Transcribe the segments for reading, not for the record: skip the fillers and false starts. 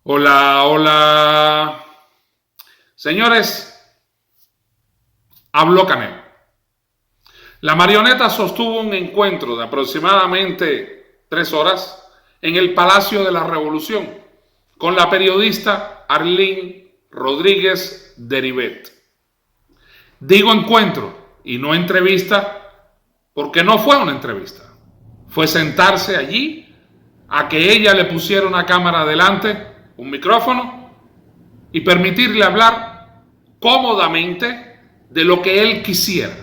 Hola, hola. Señores, habló Canel. La marioneta sostuvo un encuentro de aproximadamente 3 horas en el Palacio de la Revolución con la periodista Arlene Rodríguez Derivet. Digo encuentro y no entrevista porque no fue una entrevista. Fue sentarse allí a que ella le pusiera una cámara delante, un micrófono, y permitirle hablar cómodamente de lo que él quisiera,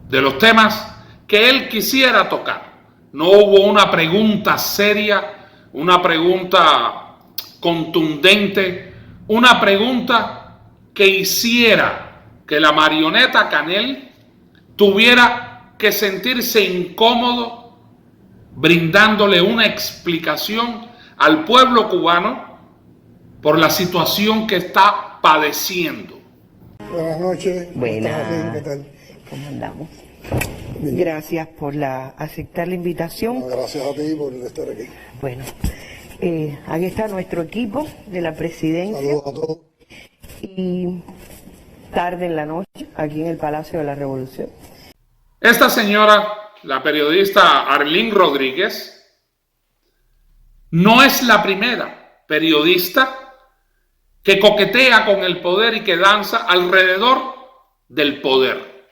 de los temas que él quisiera tocar. No hubo una pregunta seria, una pregunta contundente, una pregunta que hiciera que la marioneta Canel tuviera que sentirse incómodo brindándole una explicación al pueblo cubano por la situación que está padeciendo. Buenas noches. Buenas. ¿Qué tal? ¿Cómo andamos? Bien. Gracias por aceptar la invitación. No, gracias a ti por estar aquí. Bueno, aquí está nuestro equipo de la presidencia. Saludos a todos. Y tarde en la noche, aquí en el Palacio de la Revolución. Esta señora, la periodista Arlene Rodríguez, no es la primera periodista que coquetea con el poder y que danza alrededor del poder.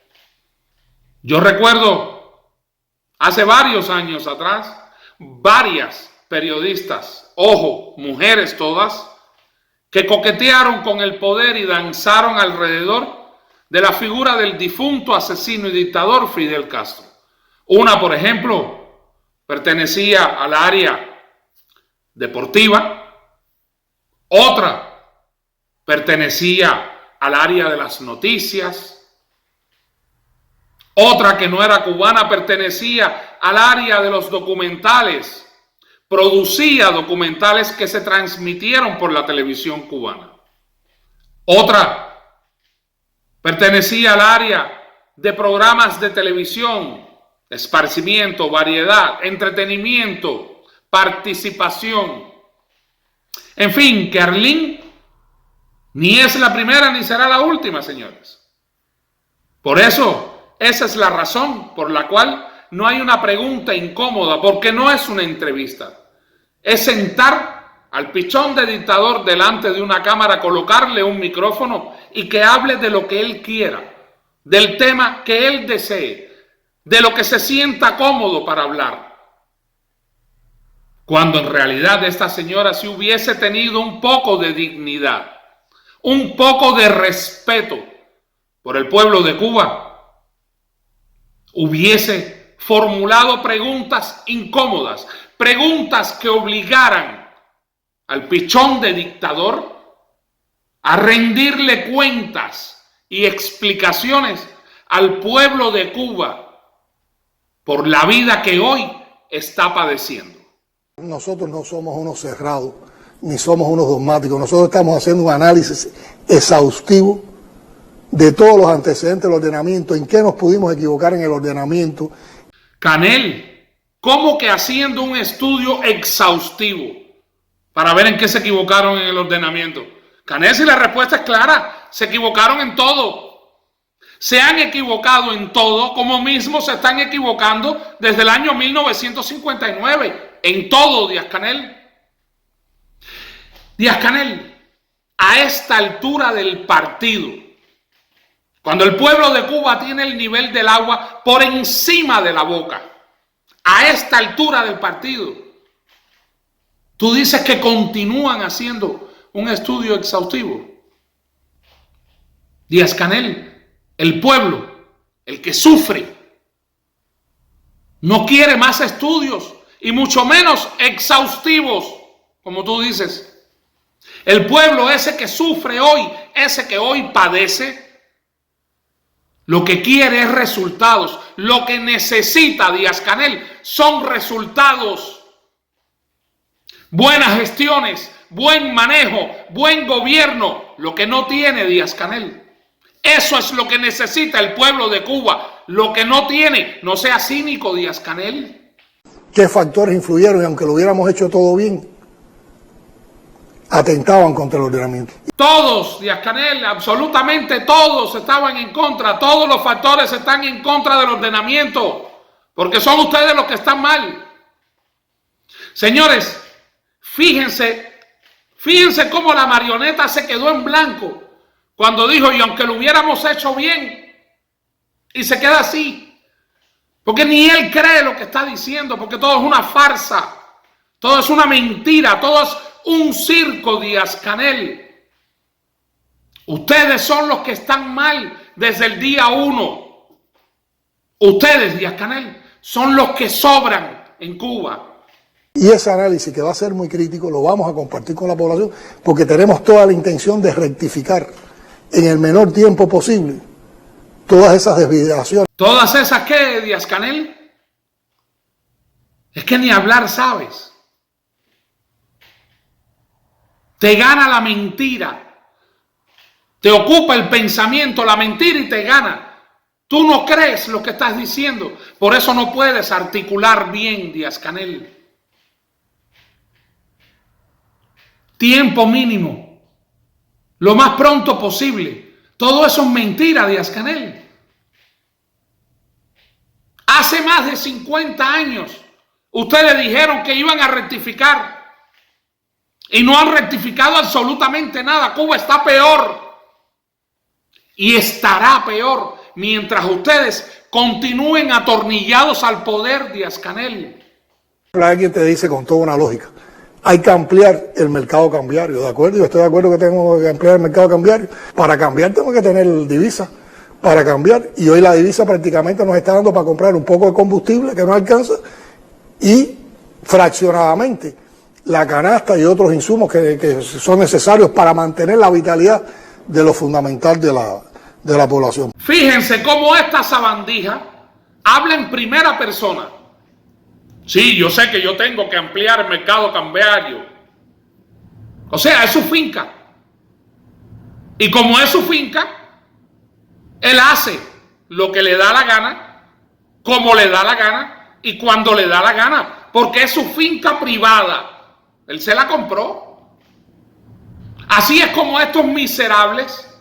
Yo recuerdo hace varios años atrás, varias periodistas, ojo, mujeres todas, que coquetearon con el poder y danzaron alrededor de la figura del difunto asesino y dictador Fidel Castro. Una, por ejemplo, pertenecía al área deportiva, otra pertenecía al área de las noticias, otra que no era cubana pertenecía al área de los documentales, producía documentales que se transmitieron por la televisión cubana. Otra pertenecía al área de programas de televisión, esparcimiento, variedad, entretenimiento, participación. En fin, que Arlene ni es la primera ni será la última, señores. Por eso, esa es la razón por la cual no hay una pregunta incómoda, porque no es una entrevista. Es sentar al pichón de dictador delante de una cámara, colocarle un micrófono y que hable de lo que él quiera, del tema que él desee, de lo que se sienta cómodo para hablar. Cuando en realidad esta señora, si hubiese tenido un poco de dignidad, un poco de respeto por el pueblo de Cuba, hubiese formulado preguntas incómodas, preguntas que obligaran al pichón de dictador a rendirle cuentas y explicaciones al pueblo de Cuba por la vida que hoy está padeciendo. Nosotros no somos unos cerrados, ni somos unos dogmáticos. Nosotros estamos haciendo un análisis exhaustivo de todos los antecedentes del ordenamiento, en qué nos pudimos equivocar en el ordenamiento. Canel, ¿cómo que haciendo un estudio exhaustivo para ver en qué se equivocaron en el ordenamiento? Canel, si la respuesta es clara, se equivocaron en todo. Se han equivocado en todo, como mismo se están equivocando desde el año 1959. En todo, Díaz-Canel. Díaz-Canel, a esta altura del partido, cuando el pueblo de Cuba tiene el nivel del agua por encima de la boca, a esta altura del partido, tú dices que continúan haciendo un estudio exhaustivo. Díaz-Canel, el pueblo, el que sufre, no quiere más estudios y mucho menos exhaustivos, como tú dices. El pueblo, ese que sufre hoy, ese que hoy padece, lo que quiere es resultados. Lo que necesita Díaz-Canel son resultados. Buenas gestiones, buen manejo, buen gobierno. Lo que no tiene Díaz-Canel. Eso es lo que necesita el pueblo de Cuba. Lo que no tiene, no sea cínico, Díaz-Canel. ¿Qué factores influyeron? Y aunque lo hubiéramos hecho todo bien, atentaban contra el ordenamiento. Todos, Díaz-Canel, absolutamente todos estaban en contra, todos los factores están en contra del ordenamiento, porque son ustedes los que están mal. Señores, fíjense cómo la marioneta se quedó en blanco cuando dijo, y aunque lo hubiéramos hecho bien, y se queda así, porque ni él cree lo que está diciendo, porque todo es una farsa, todo es una mentira, todo es un circo, Díaz-Canel. Ustedes son los que están mal desde el día 1. Ustedes, Díaz-Canel, son los que sobran en Cuba. Y ese análisis, que va a ser muy crítico, lo vamos a compartir con la población porque tenemos toda la intención de rectificar en el menor tiempo posible todas esas desviaciones. ¿Todas esas qué, Díaz-Canel? Es que ni hablar sabes. Te gana la mentira. Te ocupa el pensamiento, la mentira y te gana. Tú no crees lo que estás diciendo. Por eso no puedes articular bien, Díaz-Canel. Tiempo mínimo. Lo más pronto posible. Todo eso es mentira, Díaz-Canel. Hace más de 50 años ustedes dijeron que iban a rectificar. Y no han rectificado absolutamente nada. Cuba está peor. Y estará peor mientras ustedes continúen atornillados al poder, Díaz-Canel. Alguien te dice con toda una lógica, hay que ampliar el mercado cambiario, ¿de acuerdo? Yo estoy de acuerdo que tenemos que ampliar el mercado cambiario. Para cambiar tenemos que tener divisa, para cambiar. Y hoy la divisa prácticamente nos está dando para comprar un poco de combustible que no alcanza y fraccionadamente la canasta y otros insumos que son necesarios para mantener la vitalidad de lo fundamental de la población. Fíjense cómo esta sabandija habla en primera persona. Sí, yo sé que yo tengo que ampliar el mercado cambiario. O sea, es su finca. Y como es su finca, él hace lo que le da la gana, como le da la gana y cuando le da la gana, porque es su finca privada. Él se la compró. Así es como estos miserables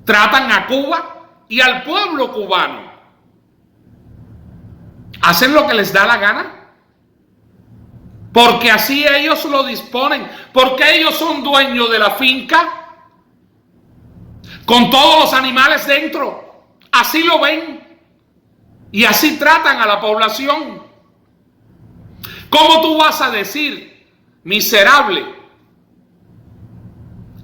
tratan a Cuba y al pueblo cubano. Hacen lo que les da la gana. Porque así ellos lo disponen. Porque ellos son dueños de la finca. Con todos los animales dentro. Así lo ven. Y así tratan a la población. ¿Cómo tú vas a decir, miserable,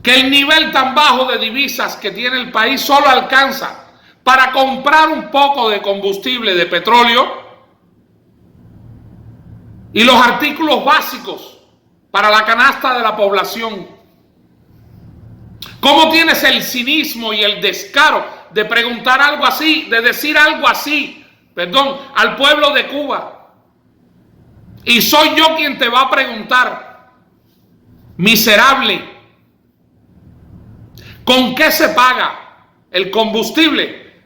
que el nivel tan bajo de divisas que tiene el país solo alcanza para comprar un poco de combustible, de petróleo y los artículos básicos para la canasta de la población? ¿Cómo tienes el cinismo y el descaro de preguntar algo así, de decir algo así, al pueblo de Cuba? Y soy yo quien te va a preguntar, miserable, ¿con qué se paga el combustible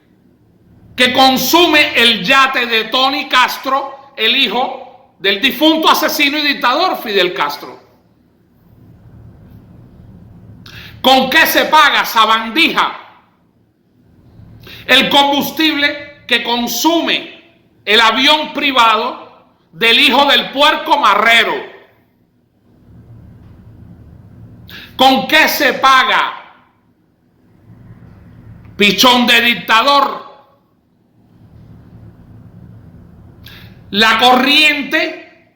que consume el yate de Tony Castro, el hijo del difunto asesino y dictador Fidel Castro? ¿Con qué se paga, sabandija, el combustible que consume el avión privado del hijo del puerco marrero? ¿Con qué se paga, pichón de dictador, la corriente,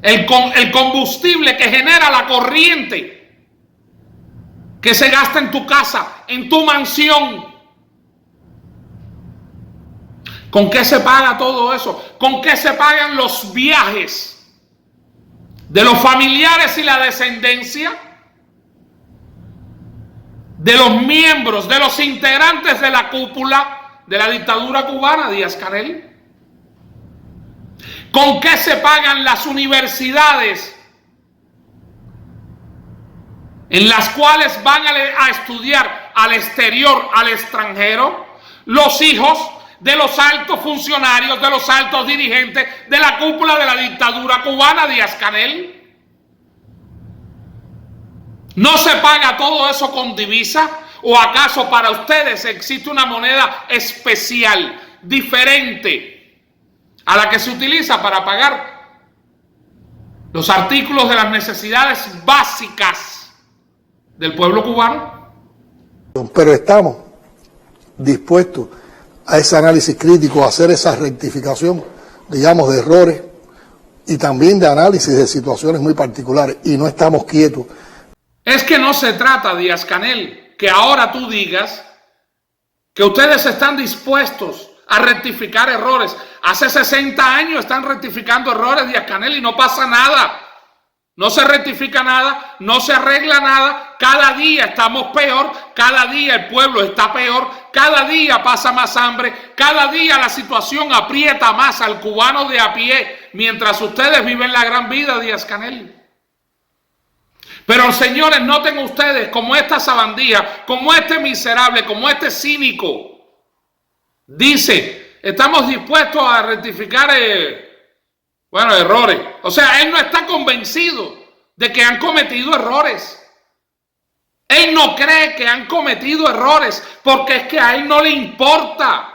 el combustible que genera la corriente que se gasta en tu casa, en tu mansión? ¿Con qué se paga todo eso? ¿Con qué se pagan los viajes de los familiares y la descendencia de los miembros, de los integrantes de la cúpula de la dictadura cubana, Díaz-Canel? ¿Con qué se pagan las universidades en las cuales van a estudiar al exterior, al extranjero, los hijos de los altos funcionarios, de los altos dirigentes de la cúpula de la dictadura cubana, Díaz-Canel? ¿No se paga todo eso con divisa? ¿O acaso para ustedes existe una moneda especial, diferente, a la que se utiliza para pagar los artículos de las necesidades básicas del pueblo cubano? Pero estamos dispuestos a ese análisis crítico, a hacer esa rectificación, digamos, de errores y también de análisis de situaciones muy particulares, y no estamos quietos. Es que no se trata, Díaz-Canel, que ahora tú digas que ustedes están dispuestos a rectificar errores. Hace 60 años están rectificando errores, Díaz-Canel, y no pasa nada. No se rectifica nada, no se arregla nada. Cada día estamos peor, cada día el pueblo está peor, cada día pasa más hambre, cada día la situación aprieta más al cubano de a pie, mientras ustedes viven la gran vida, Díaz-Canel. Pero señores, noten ustedes como esta sabandija, como este miserable, como este cínico dice, estamos dispuestos a rectificar errores. O sea, él no está convencido de que han cometido errores. Él no cree que han cometido errores porque es que a él no le importa.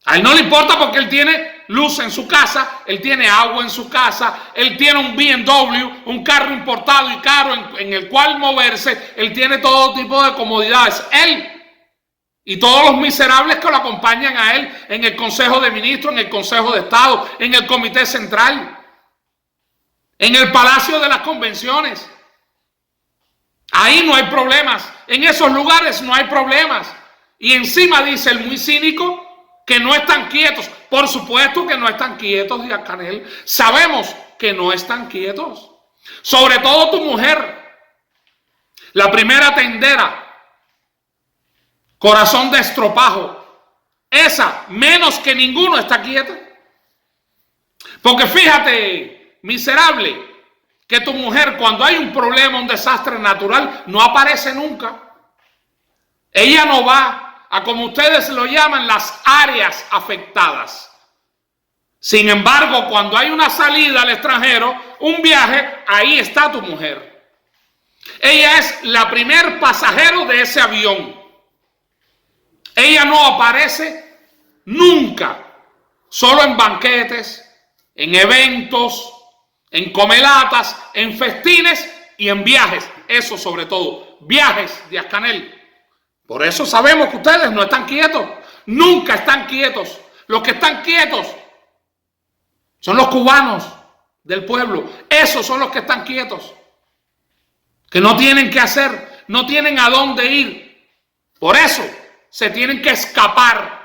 A él no le importa porque él tiene luz en su casa, él tiene agua en su casa, él tiene un BMW, un carro importado y caro en el cual moverse, él tiene todo tipo de comodidades. Él y todos los miserables que lo acompañan a él en el Consejo de Ministros, en el Consejo de Estado, en el Comité Central, en el Palacio de las Convenciones. Ahí no hay problemas, en esos lugares no hay problemas. Y encima dice el muy cínico que no están quietos. Por supuesto que no están quietos, Díaz-Canel. Sabemos que no están quietos. Sobre todo tu mujer, la primera tendera, corazón de estropajo. Esa, menos que ninguno, está quieta. Porque fíjate, miserable, que tu mujer, cuando hay un problema, un desastre natural, no aparece nunca. Ella no va a, como ustedes lo llaman, las áreas afectadas. Sin embargo, cuando hay una salida al extranjero, un viaje, ahí está tu mujer. Ella es la primer pasajero de ese avión. Ella no aparece nunca, solo en banquetes, en eventos, en comelatas, en festines y en viajes. Eso sobre todo, viajes, Díaz-Canel. Por eso sabemos que ustedes no están quietos, nunca están quietos. Los que están quietos son los cubanos del pueblo. Esos son los que están quietos, que no tienen qué hacer, no tienen a dónde ir. Por eso se tienen que escapar,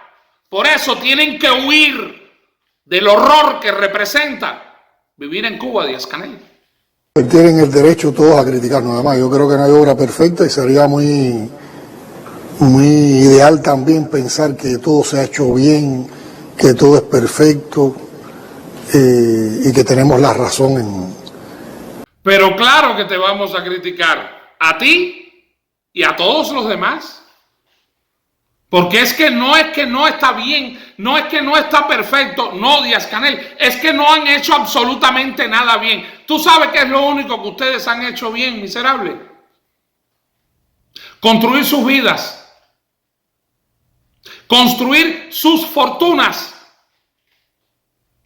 por eso tienen que huir del horror que representa vivir en Cuba, Díaz-Canel. Tienen el derecho todos a criticarnos. Además, yo creo que no hay obra perfecta y sería muy ideal también pensar que todo se ha hecho bien, que todo es perfecto y que tenemos la razón en... Pero claro que te vamos a criticar, a ti y a todos los demás. Porque es que no está bien, no es que no está perfecto, no, Díaz-Canel, es que no han hecho absolutamente nada bien. ¿Tú sabes qué es lo único que ustedes han hecho bien, miserable? Construir sus vidas, construir sus fortunas,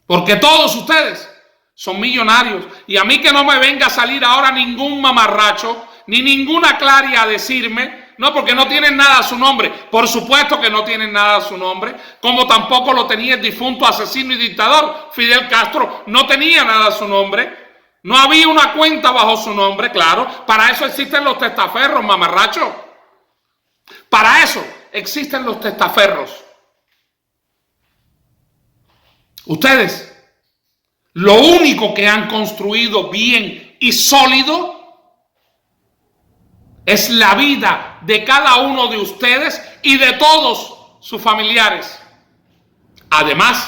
porque todos ustedes son millonarios. Y a mí que no me venga a salir ahora ningún mamarracho, ni ninguna Claria a decirme, no, porque no tienen nada a su nombre. Por supuesto que no tienen nada a su nombre, como tampoco lo tenía el difunto asesino y dictador Fidel Castro, no tenía nada a su nombre. No había una cuenta bajo su nombre, claro. Para eso existen los testaferros, mamarracho. Para eso existen los testaferros. Ustedes, lo único que han construido bien y sólido es la vida de cada uno de ustedes y de todos sus familiares. Además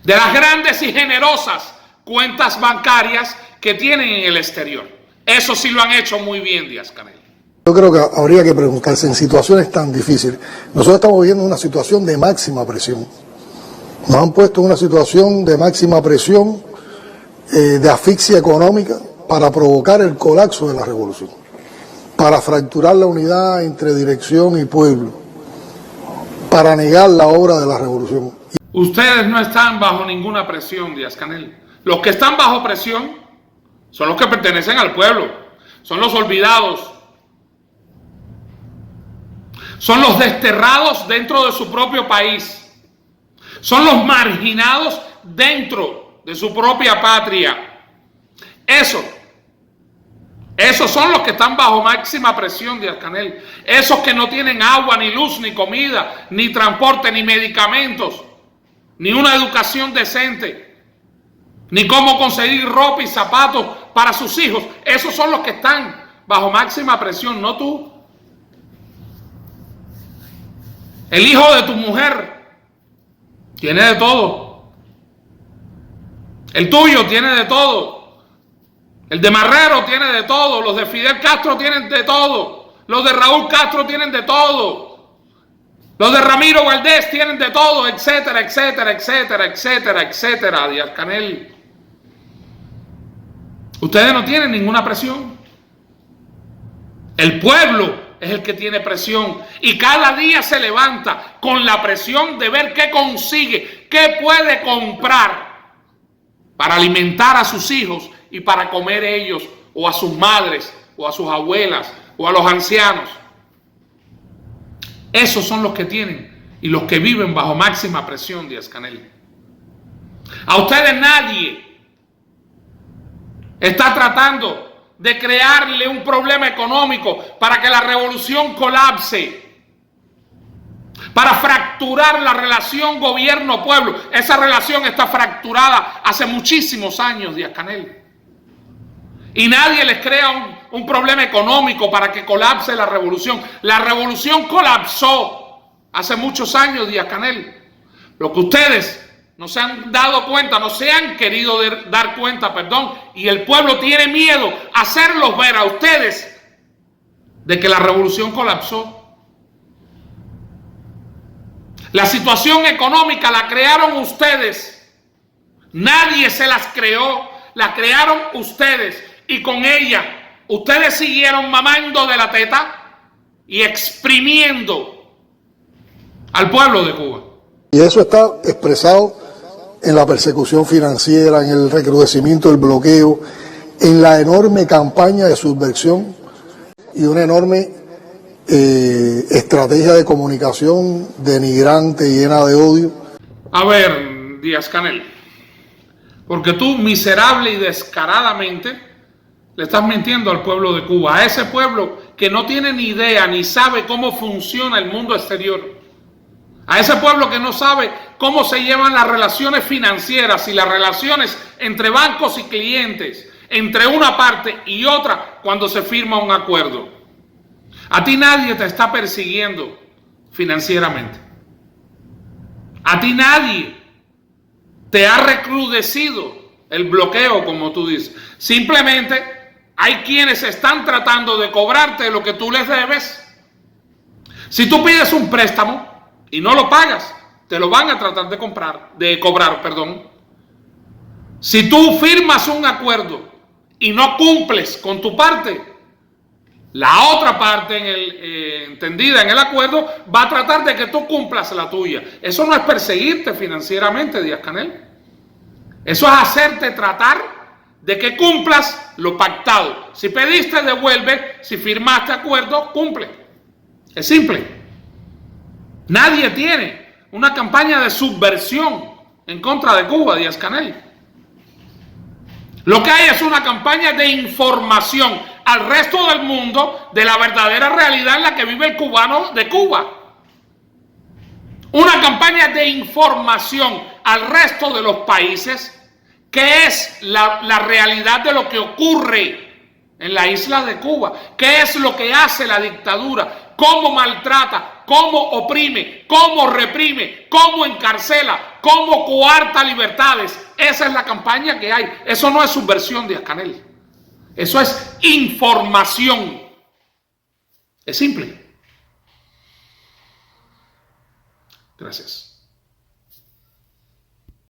de las grandes y generosas cuentas bancarias que tienen en el exterior. Eso sí lo han hecho muy bien, Díaz-Canel. Yo creo que habría que preguntarse en situaciones tan difíciles. Nosotros estamos viviendo una situación de máxima presión. Nos han puesto en una situación de máxima presión, de asfixia económica. para provocar el colapso de la revolución, para fracturar la unidad entre dirección y pueblo, para negar la obra de la revolución. Ustedes no están bajo ninguna presión, Díaz-Canel. Los que están bajo presión son los que pertenecen al pueblo, son los olvidados, son los desterrados dentro de su propio país, son los marginados dentro de su propia patria. Esos son los que están bajo máxima presión, Díaz-Canel. Esos que no tienen agua, ni luz, ni comida, ni transporte, ni medicamentos, ni una educación decente, ni cómo conseguir ropa y zapatos para sus hijos. Esos son los que están bajo máxima presión, no tú. El hijo de tu mujer tiene de todo. El tuyo tiene de todo. El de Marrero tiene de todo. Los de Fidel Castro tienen de todo. Los de Raúl Castro tienen de todo. Los de Ramiro Valdés tienen de todo, etcétera, etcétera, etcétera, etcétera, etcétera. Díaz-Canel, ustedes no tienen ninguna presión. El pueblo es el que tiene presión y cada día se levanta con la presión de ver qué consigue, qué puede comprar para alimentar a sus hijos y para comer ellos, o a sus madres, o a sus abuelas, o a los ancianos. Esos son los que tienen y los que viven bajo máxima presión, Díaz-Canel. A ustedes nadie está tratando de crearle un problema económico para que la revolución colapse, para fracturar la relación gobierno-pueblo. Esa relación está fracturada hace muchísimos años, Díaz-Canel. Y nadie les crea un problema económico para que colapse la revolución. La revolución colapsó hace muchos años, Díaz-Canel. Lo que ustedes no se han dado cuenta, no se han querido dar cuenta, y el pueblo tiene miedo a hacerlos ver a ustedes de que la revolución colapsó. La situación económica la crearon ustedes. Nadie se las creó, la crearon ustedes. Y con ella, ustedes siguieron mamando de la teta y exprimiendo al pueblo de Cuba. Y eso está expresado en la persecución financiera, en el recrudecimiento del bloqueo, en la enorme campaña de subversión y una enorme estrategia de comunicación denigrante y llena de odio. A ver, Díaz-Canel, porque tú miserable y descaradamente le estás mintiendo al pueblo de Cuba, a ese pueblo que no tiene ni idea ni sabe cómo funciona el mundo exterior, a ese pueblo que no sabe cómo se llevan las relaciones financieras y las relaciones entre bancos y clientes, entre una parte y otra cuando se firma un acuerdo. A ti nadie te está persiguiendo financieramente. A ti nadie te ha recrudecido el bloqueo, como tú dices. Simplemente hay quienes están tratando de cobrarte lo que tú les debes. Si tú pides un préstamo y no lo pagas, te lo van a tratar de cobrar. Si tú firmas un acuerdo y no cumples con tu parte, la otra parte entendida en el acuerdo va a tratar de que tú cumplas la tuya. Eso no es perseguirte financieramente, Díaz-Canel. Eso es hacerte tratar de que cumplas lo pactado. Si pediste, devuelve. Si firmaste acuerdo, cumple. Es simple. Nadie tiene una campaña de subversión en contra de Cuba, Díaz-Canel. Lo que hay es una campaña de información al resto del mundo de la verdadera realidad en la que vive el cubano de Cuba. Una campaña de información al resto de los países qué es la realidad de lo que ocurre en la isla de Cuba, qué es lo que hace la dictadura, cómo maltrata, cómo oprime, cómo reprime, cómo encarcela, cómo coarta libertades. Esa es la campaña que hay. Eso no es subversión, Díaz-Canel. Eso es información. Es simple. Gracias.